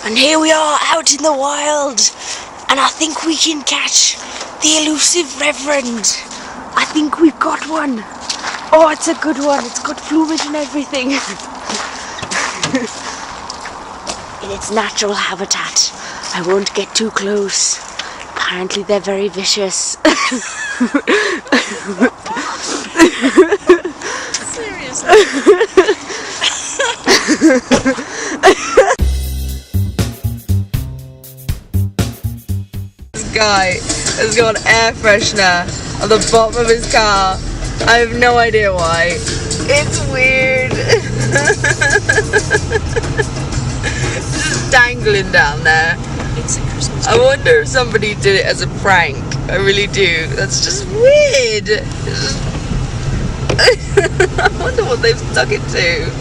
And here we are out in the wild, and I think we can catch the elusive Reverend. I think we've got one. Oh, it's a good one. It's got plumage and everything. In its natural habitat. I won't get too close. Apparently they're very vicious. Seriously? This guy has got an air freshener on the bottom of his car. I have no idea why. It's weird. Just dangling down there. It's a Christmas tree. I wonder if somebody did it as a prank. I really do. That's just weird. I wonder what they've stuck it to.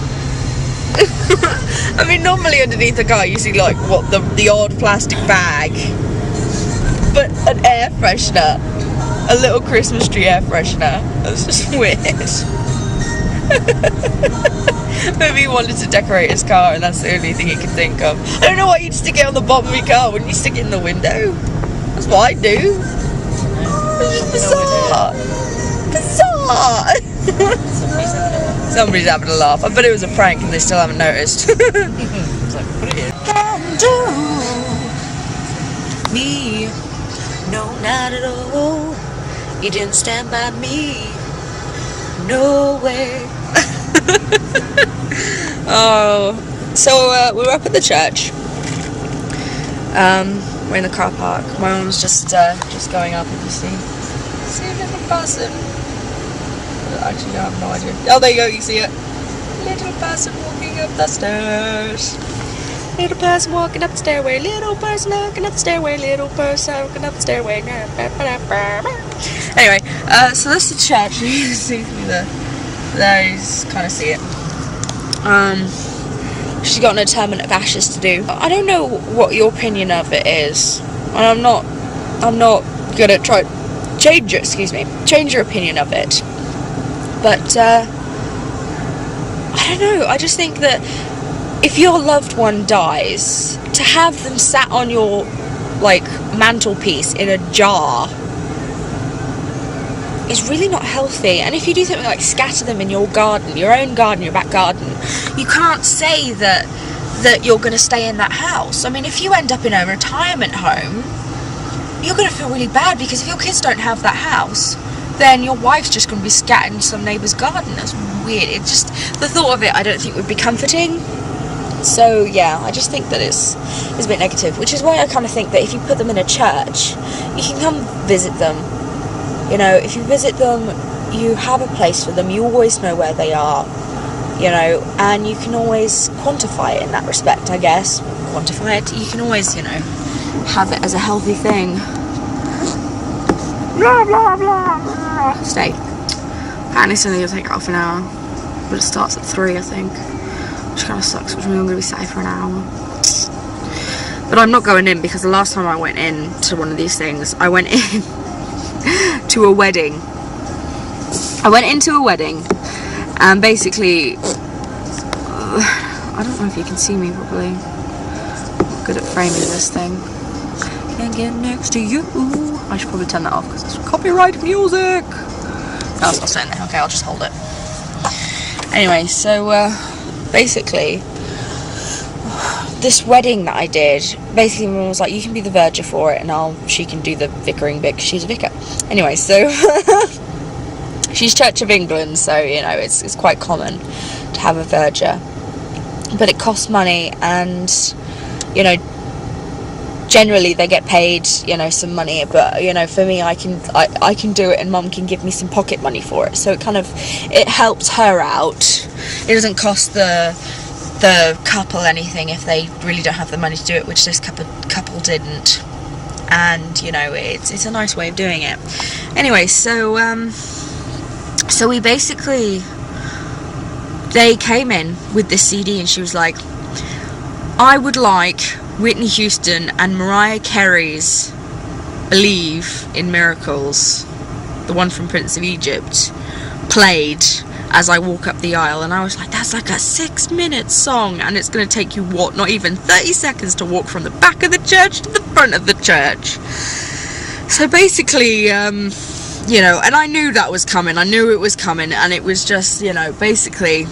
I mean, normally underneath a car you see like what the odd plastic bag, but an air freshener, a little Christmas tree air freshener. That's just weird. Maybe he wanted to decorate his car and that's the only thing he could think of. I don't know why you'd stick it on the bottom of your car. Wouldn't you stick it in the window? That's what I do. It's just bizarre. Bizarre. Somebody's having a laugh. I bet it was a prank and they still haven't noticed. It's like, put it in. Me, no, not at all. You didn't stand by me. No way. Oh, so we're up at the church. We're in the car park. My mum's just going up, if you see a little person. Actually, no, I have no idea. Oh, there you go, you see it. Little person walking up the stairs. Little person walking up the stairway. Little person walking up the stairway. Little person walking up the stairway. Anyway, so this is the church. You can see through there. There you kind of see it. She's got an interment of ashes to do. I don't know what your opinion of it is, and I'm not gonna try change your opinion of it. But I don't know. I just think that if your loved one dies, to have them sat on your like mantelpiece in a jar is really not healthy. And if you do something like scatter them in your garden, your own garden, your back garden, you can't say that you're going to stay in that house. I mean, if you end up in a retirement home, you're going to feel really bad, because if your kids don't have that house, then your wife's just going to be scattered in some neighbour's garden. That's weird. It just, the thought of it I don't think would be comforting. So yeah, I just think that it's a bit negative, which is why I kind of think that if you put them in a church, you can come visit them. You know, if you visit them, you have a place for them, you always know where they are, you know, and you can always quantify it in that respect, I guess. Quantify it, you can always, you know, have it as a healthy thing. Blah, blah, blah, blah. Stay. Apparently it's only going to take half an hour, but it starts at 3, I think, which kind of sucks, which means I'm going to be sat for an hour. But I'm not going in, because the last time I went in to one of these things, I went in to a wedding. I went into a wedding, and basically, I don't know if you can see me properly. I'm good at framing this thing. Can't get next to you. I should probably turn that off because it's copyright music. No, I'll stay in there. Okay, I'll just hold it. Anyway, so basically, this wedding that I did, basically my mum was like, you can be the verger for it, and she can do the vicaring bit, because she's a vicar. Anyway, so she's Church of England, so you know it's quite common to have a verger, but it costs money, and you know generally they get paid, you know, some money, but you know, for me, I can do it, and Mum can give me some pocket money for it, so it helps her out. It doesn't cost the couple anything if they really don't have the money to do it, which this couple didn't, and you know, it's a nice way of doing it. Anyway, so we basically, they came in with this CD, and she was like, I would like Whitney Houston and Mariah Carey's Believe in Miracles, the one from Prince of Egypt, played as I walk up the aisle, and I was like, that's like a 6-minute song, and it's going to take you, what, not even 30 seconds to walk from the back of the church to the front of the church. So basically, you know, and I knew that was coming, I knew it was coming, and it was just, you know, basically,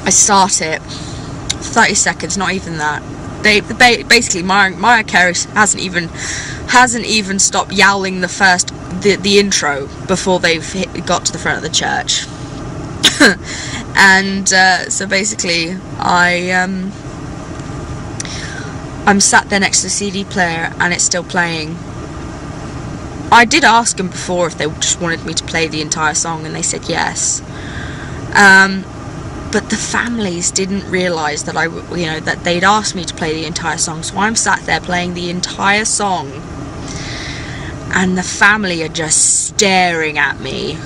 I start it, 30 seconds, not even that. Basically, Mariah Carey hasn't even stopped yowling the intro before they've got to the front of the church. And so basically, I'm sat there next to the CD player, and it's still playing. I did ask them before if they just wanted me to play the entire song, and they said yes. But the families didn't realise that that they'd asked me to play the entire song. So I'm sat there playing the entire song, and the family are just staring at me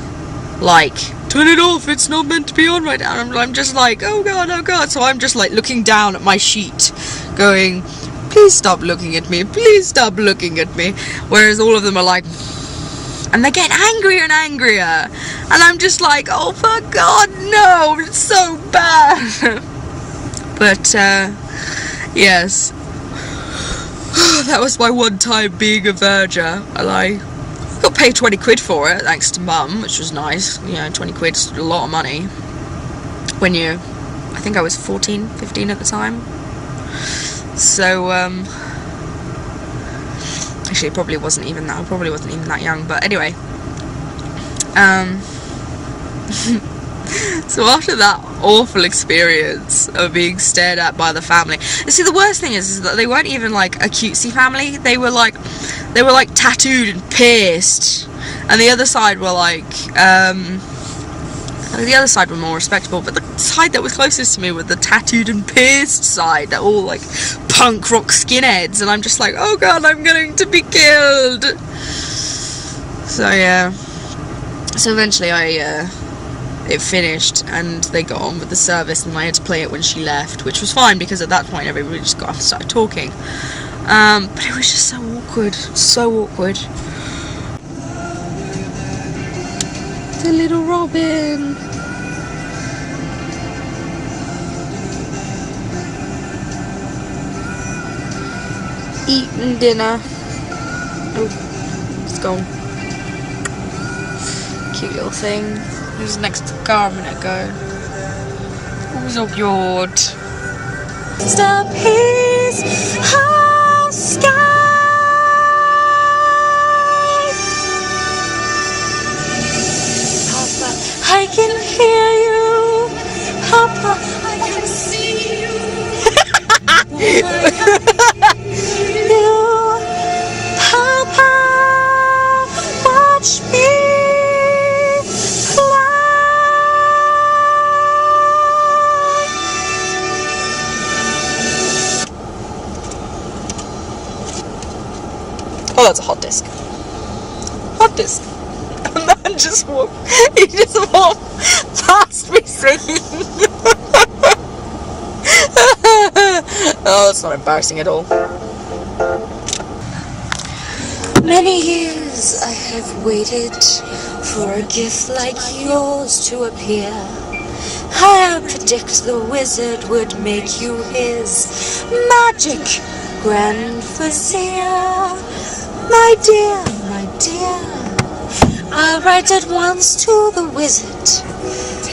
like, turn it off, it's not meant to be on right now. And I'm just like, oh god, oh god. So I'm just like looking down at my sheet going, please stop looking at me, please stop looking at me. Whereas all of them are like, and they're getting angrier and angrier, and I'm just like, oh for god, no, it's so bad. But yes, that was my one time being a verger, and I got paid 20 quid for it, thanks to Mum, which was nice. You know, 20 quid's a lot of money when I think I was 14, 15 at the time. So, actually, it probably wasn't even that. I probably wasn't even that young. But anyway, so after that awful experience of being stared at by the family, you see, the worst thing is that they weren't even like a cutesy family. They were like tattooed and pierced, and the other side were like, the other side were more respectable, but the side that was closest to me was the tattooed and pierced side, that all like punk rock skinheads, and I'm just like, oh god, I'm going to be killed. So yeah, so eventually it finished, and they got on with the service, and I had to play it when she left, which was fine, because at that point everybody just got off and started talking. But it was just so awkward, so awkward. The little Robin. Eating dinner. Oh, it's gone. Cute little thing. It was next to the car a minute ago. It was all cured. Stop his house sky. Papa, I can hear you. Papa, I can see you. You, Papa, watch me fly. Oh, that's a hot disc. Hot disc. And then he just walked past me singing. Oh, that's not embarrassing at all. Many years I have waited for a gift like yours to appear. I predict the wizard would make you his magic grand vizier. My dear, I'll write at once to the wizard,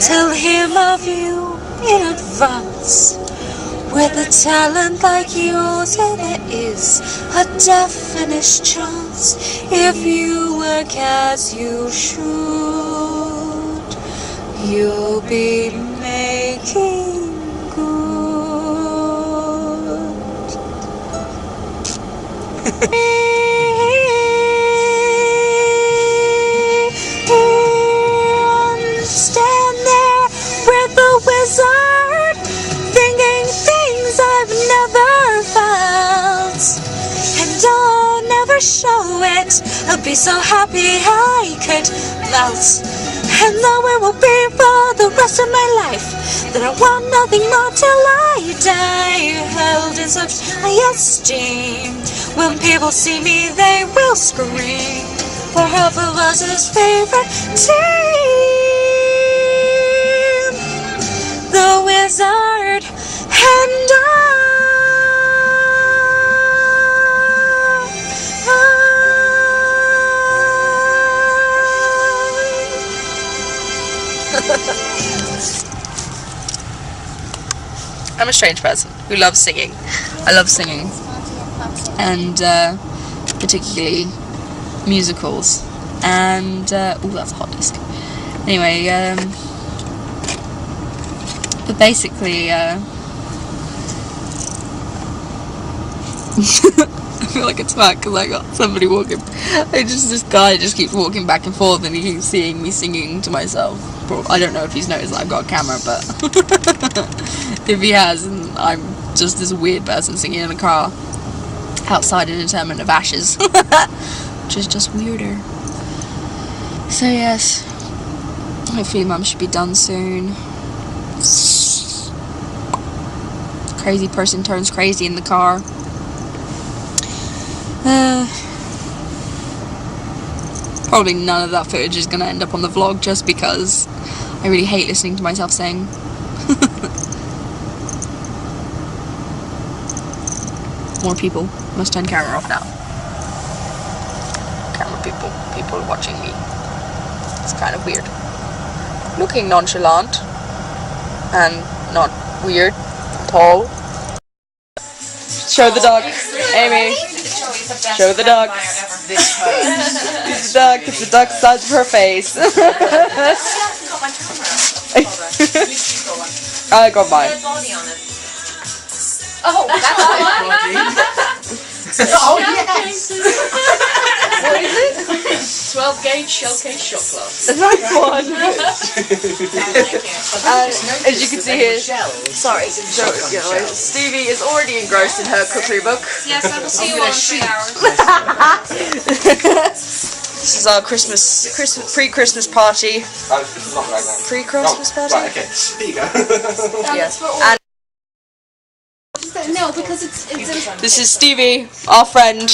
tell him of you in advance. With a talent like yours, there is a definite chance if you work as you should, you'll be making good. Stand there with the wizard, thinking things I've never felt, and I'll never show it. I'll be so happy I could melt, and though it will be for the rest of my life, that I want nothing more till I die, held in such high esteem. When people see me, they will scream, for half of us is favorite team. desert, and I'm a strange person who loves singing. I love singing, and particularly musicals. And oh, that's a hot disk. Anyway, but basically, I feel like it's mad because I got somebody walking. This guy just keeps walking back and forth, and he keeps seeing me singing to myself. I don't know if he's noticed that I've got a camera, but if he has, and I'm just this weird person singing in a car outside an interment of ashes, which is just weirder. So yes, hopefully Mum should be done soon. Crazy person turns crazy in the car. Probably none of that footage is going to end up on the vlog just because I really hate listening to myself sing. More people. Must turn camera off now. Camera people watching me. It's kind of weird. Looking nonchalant and not weird at all. Show the dog, Amy. Show the dog. This is the duck. It's the duck size of her face. I got mine. Oh, that's oh, yes. What is it? 12 gauge shell case shot glass. Nice one. As you can see here, sorry, Stevie is already engrossed in her cookery book. Yes, I will see you all in 3 hours. This is our pre-Christmas party. Pre-Christmas party? Right, okay. There you go. Yes. And no, because it's this is Stevie, our friend,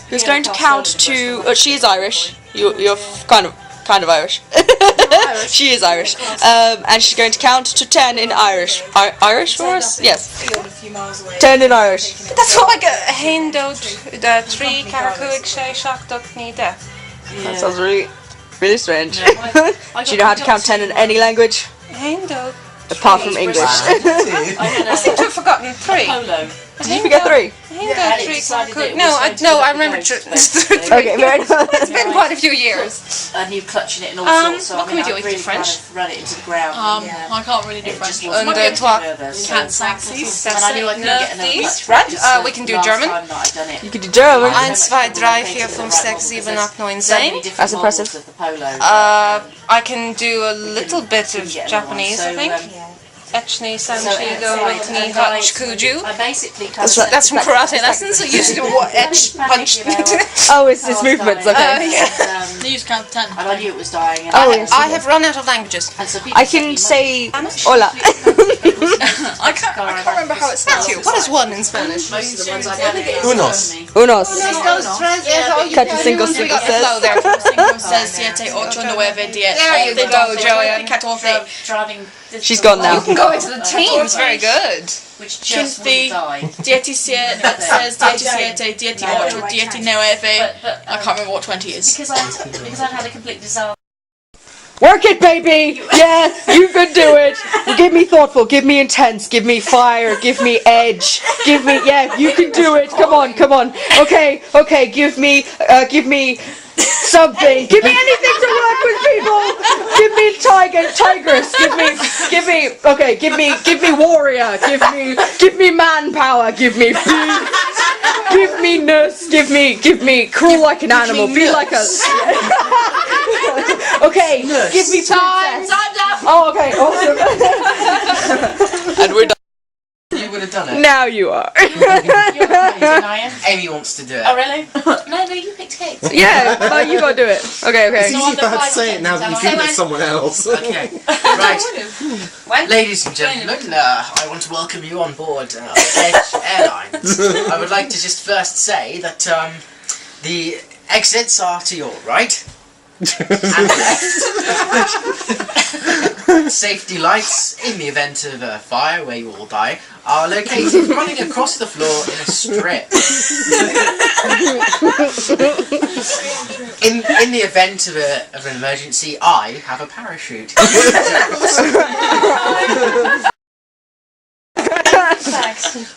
who's going to count to. She is Irish. You're kind of Irish. She is Irish, and she's going to count to 10 in Irish. Irish for us? Yes. 10 in Irish. That's what I get. Hindot, the 3 Karakuik Shay Shakdok Nida. That sounds really strange. Do you know how to count 10 in any language? Hindot. Apart from English. I seem to have forgotten 3. Did you forget 3? No, I remember. Okay, very good. It's been quite a few years. And you clutching it and all sorts. What can we do? We can do French. Run it into the ground. I can't really do French. And we can do German. You can do German. 1, 2, 3, 4, 5, 6, 7, 8, 9, 10. That's impressive. I can do a little bit of Japanese, I think. Echni, Sanchigo, Whitney, Hutch, Kuju. That's from karate lessons. I used to etch, punch. Oh, it's movements, okay. They used to count 10. And I knew it was dying. I have run out of languages. I can say hola. I can't remember how it's spelled. What is 1 in Spanish? Unos. Unos. Catch a single says. There you go, Joey. Driving. She's gone now. You can go into the teams. Very good. Which just died. 17, that says 17, 18, 19. I can't remember what 20 is. Because I'd had a complete disaster. Work it, baby! Yes, you can do it! Give me thoughtful, give me intense, give me fire, give me edge, give me, yeah, you can do it! Come on. Okay, give me something. Give me anything to work with, people! Give me tigress, give me warrior, give me manpower, give me food, give me nurse, give me cruel like an animal, be like a... Okay, give me Time's up. Oh, okay, awesome. And we're done. You would have done it. Now you are. Amy wants to do it. Oh, really? No, you picked cake. Yeah, well, you gotta do it. Okay. It's easy if I had to say it now that you've given it to someone else. Okay, right. Ladies and gentlemen, I want to welcome you on board Edge Airlines. I would like to just first say that the exits are to your right. Safety lights, in the event of a fire where you all die, are located running across the floor in a strip. In the event of an emergency, I have a parachute.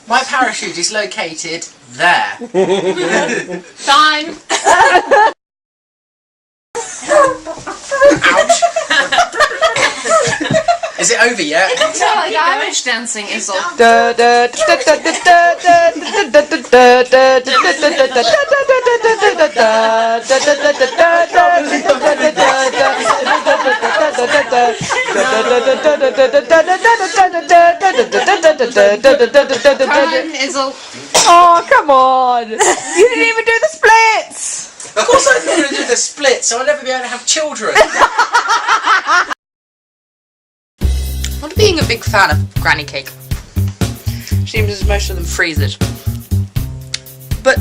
My parachute is located there. Time. Ouch. Is it over yet? Irish dancing is all. Oh, come on! You didn't even do the splits! Of course I'm not going to do the split, so I'll never be able to have children. Not being a big fan of granny cake. Seems as most of them freeze it. But